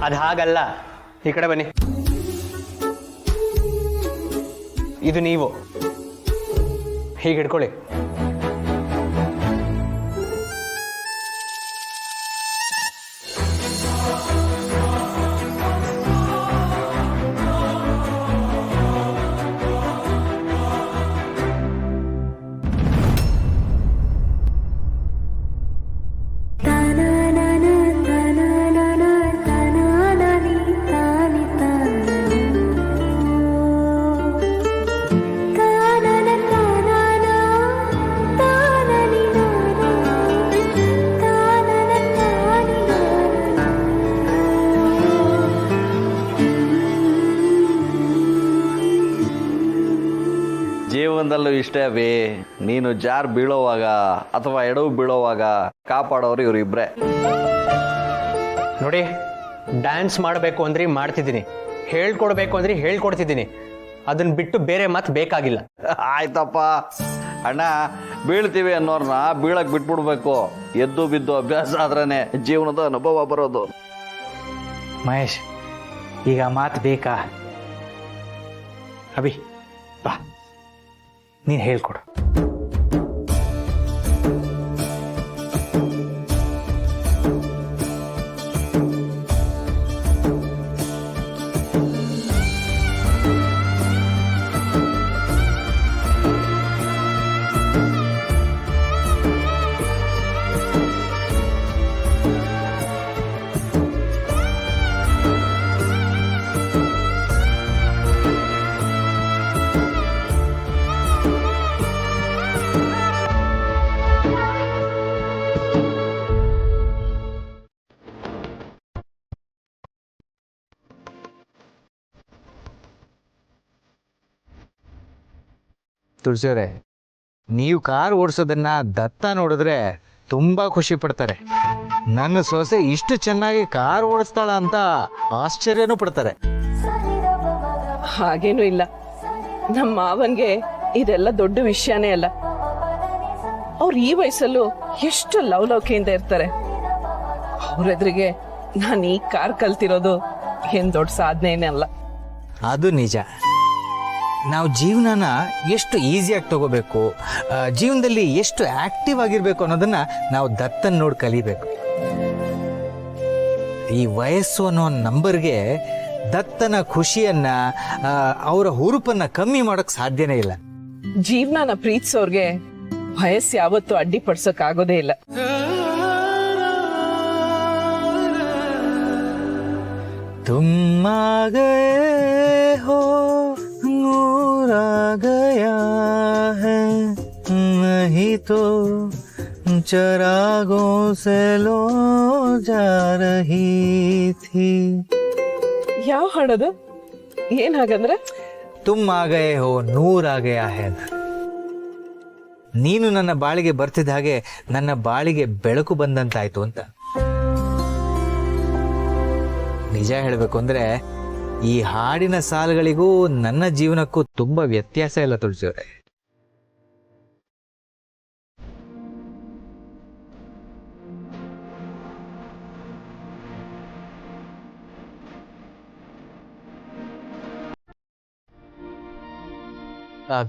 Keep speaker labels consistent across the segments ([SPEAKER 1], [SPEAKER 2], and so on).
[SPEAKER 1] ಅದು ಹಾಗಲ್ಲ. ಈ ಕಡೆ ಬನ್ನಿ. ಇದು ನೀವು ಹೀಗೆ ಹಿಡ್ಕೊಳ್ಳಿ.
[SPEAKER 2] ಜೀವನದಲ್ಲೂ ಇಷ್ಟೇ ಅಭಿ, ನೀನು ಜಾರ್ ಬೀಳೋವಾಗ ಅಥವಾ ಎಡವು ಬೀಳೋವಾಗ ಕಾಪಾಡೋರು ಇವರಿಬ್ರೆ.
[SPEAKER 1] ನೋಡಿ, ಡ್ಯಾನ್ಸ್ ಮಾಡಬೇಕು ಅಂದ್ರೆ ಮಾಡ್ತಿದ್ದೀನಿ, ಹೇಳ್ಕೊಡ್ಬೇಕು ಅಂದ್ರೆ ಹೇಳ್ಕೊಡ್ತಿದ್ದೀನಿ. ಅದನ್ನ ಬಿಟ್ಟು ಬೇರೆ ಮಾತು ಬೇಕಾಗಿಲ್ಲ.
[SPEAKER 2] ಆಯ್ತಪ್ಪ ಅಣ್ಣ, ಬೀಳ್ತೀವಿ ಅನ್ನೋರ್ನ ಬೀಳಕ್ ಬಿಟ್ಬಿಡ್ಬೇಕು. ಎದ್ದು ಬಿದ್ದು ಅಭ್ಯಾಸ ಆದ್ರೇನೆ ಜೀವನದ ಅನುಭವ ಬರೋದು.
[SPEAKER 3] ಮಹೇಶ್, ಈಗ ಮಾತು ಬೇಕಾ? ಅಭಿ ಬಾ, ನೀನು ಹೇಳ್ಕೊಡು. ತುಳಸಿಯವರೇ, ನೀವು ಕಾರ್ ಓಡಿಸೋದನ್ನ ದತ್ತ ನೋಡಿದ್ರೆ ತುಂಬ ಖುಷಿ ಪಡ್ತಾರೆ. ನನ್ನ ಸೊಸೆ ಇಷ್ಟು ಚೆನ್ನಾಗಿ ಕಾರ್ ಓಡಿಸ್ತಾಳ ಅಂತ ಆಶ್ಚರ್ಯನೂ ಪಡ್ತಾರೆ.
[SPEAKER 4] ಹಾಗೇನೂ ಇಲ್ಲ, ನಮ್ಮ ಮಾವನ್ಗೆ ಇದೆಲ್ಲ ದೊಡ್ಡ ವಿಷಯನೇ ಅಲ್ಲ. ಅವ್ರು ಈ ವಯಸ್ಸಲ್ಲೂ ಎಷ್ಟು ಲವಲವಿಕೆಯಿಂದ ಇರ್ತಾರೆ. ಅವ್ರೆದ್ರಿಗೆ ನಾನು ಈ ಕಾರ್ ಕಲ್ತಿರೋದು ಏನ್ ದೊಡ್ಡ ಸಾಧನೆನೇ ಅಲ್ಲ.
[SPEAKER 3] ಅದು ನಿಜ. ನಾವು ಜೀವನನ ಎಷ್ಟು ಈಸಿಯಾಗಿ ತಗೋಬೇಕು, ಜೀವನದಲ್ಲಿ ಎಷ್ಟು ಆಕ್ಟಿವ್ ಆಗಿರ್ಬೇಕು ಅನ್ನೋದನ್ನ ನಾವು ದತ್ತನ್ ನೋಡಿ ಕಲಿಬೇಕು. ಈ ವಯಸ್ಸು ಅನ್ನೋ ನಂಬರ್ಗೆ ದತ್ತನ ಖುಷಿಯನ್ನ, ಅವರ ಹುರುಪನ್ನ ಕಮ್ಮಿ ಮಾಡೋಕ್ ಸಾಧ್ಯನೇ ಇಲ್ಲ.
[SPEAKER 4] ಜೀವನನ ಪ್ರೀತಿಸೋರ್ಗೆ ವಯಸ್ಸು ಯಾವತ್ತೂ ಅಡ್ಡಿಪಡ್ಸಕ್ ಆಗೋದೇ ಇಲ್ಲ.
[SPEAKER 3] ತುಮ್ ಆ ಗಯೇ ಹೋ ನೂರ್ ಆ ಗಯಾ ಹೈ, ನಹೀ ತೋ ಚರಾಗೋं से लो जा रही थी.
[SPEAKER 4] ಯಾವ ಹಾಡೋದು? ಏನ್ ಹಾಗಂದ್ರೆ?
[SPEAKER 3] ತುಮ್ ಆ ಗಯೇ ಹೋ ನೂರ್ ಆ ಗಯಾ ಹೈ ಅಂತ. ನೀನು ನನ್ನ ಬಾಳಿಗೆ ಬರ್ತಿದ್ದ ಹಾಗೆ ನನ್ನ ಬಾಳಿಗೆ ಬೆಳಕು ಬಂದಂತಾಯ್ತು ಅಂತ. ನಿಜ ಹೇಳಬೇಕು ಅಂದ್ರೆ ಈ ಹಾಡಿನ ಸಾಲುಗಳಿಗೂ ನನ್ನ ಜೀವನಕ್ಕೂ ತುಂಬಾ ವ್ಯತ್ಯಾಸ ಇಲ್ಲ ತುಳಸಿಯವರೇ.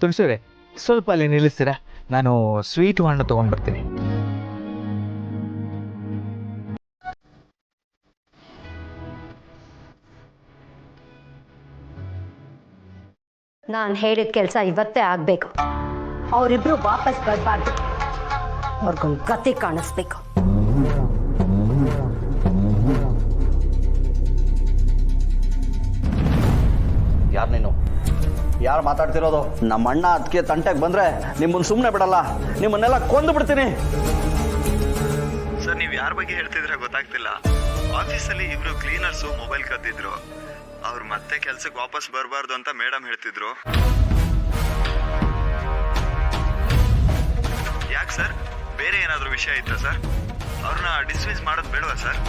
[SPEAKER 3] ತುಳಸಿಯವರೇ, ಸ್ವಲ್ಪ ಅಲ್ಲಿ ನಿಲ್ಲಿಸ್ತೀರಾ? ನಾನು ಸ್ವೀಟ್ ಹಣ್ಣು ತಗೊಂಡ್ ಬರ್ತೀನಿ.
[SPEAKER 5] ನಾನು ಹೇಳಿದ ಕೆಲಸ ಇವತ್ತೇ ಆಗ್ಬೇಕು. ಅವರಿಬ್ರು ವಾಪಸ್ ಬರಬಾರ್ದು. ಅವ್ರಿಗೊಂದು ಗತಿ ಕಾಣಿಸ್ಬೇಕು.
[SPEAKER 2] ಯಾರು ನೀನು? ಯಾರು ಮಾತಾಡ್ತಿರೋದು? ನಮ್ಮ ಅಣ್ಣ ಅದಕ್ಕೆ ತಂಟೆಗೆ ಬಂದ್ರೆ ನಿಮ್ಮನ್ನ ಸುಮ್ಮನೆ ಬಿಡಲ್ಲ, ನಿಮ್ಮನ್ನೆಲ್ಲ ಕೊಂದು ಬಿಡ್ತೀನಿ.
[SPEAKER 6] ಸರ್, ನೀವು ಯಾರ ಬಗ್ಗೆ ಹೇಳ್ತಿದ್ರೆ ಗೊತ್ತಾಗ್ತಿಲ್ಲ. ಆಫೀಸಲ್ಲಿ ಇಬ್ರು ಕ್ಲೀನರ್ಸು ಮೊಬೈಲ್ ಕದ್ದಿದ್ರು. ಅವ್ರು ಮತ್ತೆ ಕೆಲ್ಸಕ್ಕೆ ವಾಪಸ್ ಬರಬಾರ್ದು ಅಂತ ಮೇಡಮ್ ಹೇಳ್ತಿದ್ರು. ಯಾಕೆ ಸರ್, ಬೇರೆ ಏನಾದರೂ ವಿಷಯ ಇತ್ತಾ ಸರ್? ಅವ್ರನ್ನ ಡಿಸ್ಮಿಸ್ ಮಾಡೋದು ಬೇಡವಾ ಸರ್?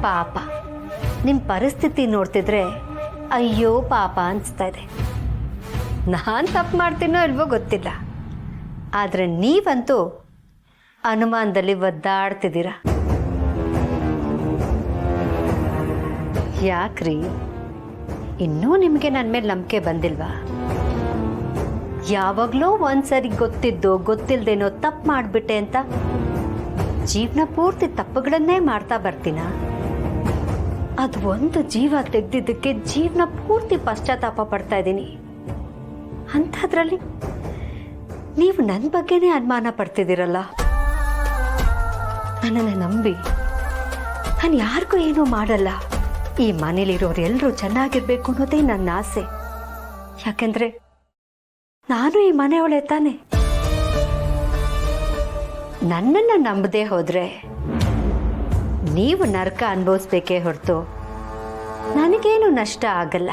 [SPEAKER 5] ಪಾಪ, ನಿಮ್ಮ ಪರಿಸ್ಥಿತಿ ನೋಡ್ತಿದ್ರೆ ಅಯ್ಯೋ ಪಾಪ ಅನಿಸ್ತಾ ಇದೆ. ನಾನು ತಪ್ಪು ಮಾಡ್ತೀನೋ ಇಲ್ವೋ ಗೊತ್ತಿಲ್ಲ, ಆದರೆ ನೀವಂತೂ ಅನುಮಾನದಲ್ಲಿ ಒದ್ದಾಡ್ತಿದ್ದೀರ. ಯಾಕ್ರಿ, ಇನ್ನೂ ನಿಮಗೆ ನನ್ನ ಮೇಲೆ ನಂಬಿಕೆ ಬಂದಿಲ್ವಾ? ಯಾವಾಗಲೂ ಒಂದ್ಸರಿ ಗೊತ್ತಿದ್ದೋ ಗೊತ್ತಿಲ್ದೇನೋ ತಪ್ಪು ಮಾಡಿಬಿಟ್ಟೆ ಅಂತ ಜೀವನ ಪೂರ್ತಿ ತಪ್ಪುಗಳನ್ನೇ ಮಾಡ್ತಾ ಬರ್ತೀನ? ಅದು ಒಂದು ಜೀವ ತೆಗೆದಿದ್ದಕ್ಕೆ ಜೀವನ ಪೂರ್ತಿ ಪಶ್ಚಾತ್ತಾಪ ಪಡ್ತಾ ಇದ್ದೀನಿ. ಅಂಥದ್ರಲ್ಲಿ ನೀವು ನನ್ನ ಬಗ್ಗೆನೇ ಅನುಮಾನ ಪಡ್ತಿದ್ದೀರಲ್ಲ. ನನ್ನನ್ನು ನಂಬಿ ನಾನು ಯಾರಿಗೂ ಏನೂ ಮಾಡಲ್ಲ. ಈ ಮನೇಲಿರೋರು ಎಲ್ಲರೂ ಚೆನ್ನಾಗಿರ್ಬೇಕು ಅನ್ನೋದೇ ನನ್ನ ಆಸೆ. ಯಾಕೆಂದ್ರೆ ನಾನು ಈ ಮನೆಯೊಳೆ ತಾನೆ. ನನ್ನನ್ನು ನಂಬದೇ ಹೋದ್ರೆ ನೀವು ನರಕ ಅನುಭವಿಸ್ಬೇಕೇ ಹೊರತು ನನಗೇನು ನಷ್ಟ ಆಗಲ್ಲ.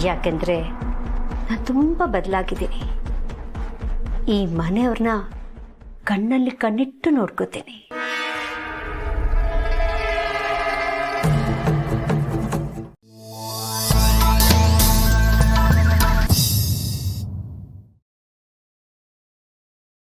[SPEAKER 5] ಯಾಕೆಂದ್ರೆ ನಾನು ತುಂಬ ಬದಲಾಗಿದ್ದೀನಿ. ಈ ಮನೆಯವ್ರನ್ನ ಕಣ್ಣಲ್ಲಿ ಕಣ್ಣಿಟ್ಟು ನೋಡ್ಕೋತೀನಿ.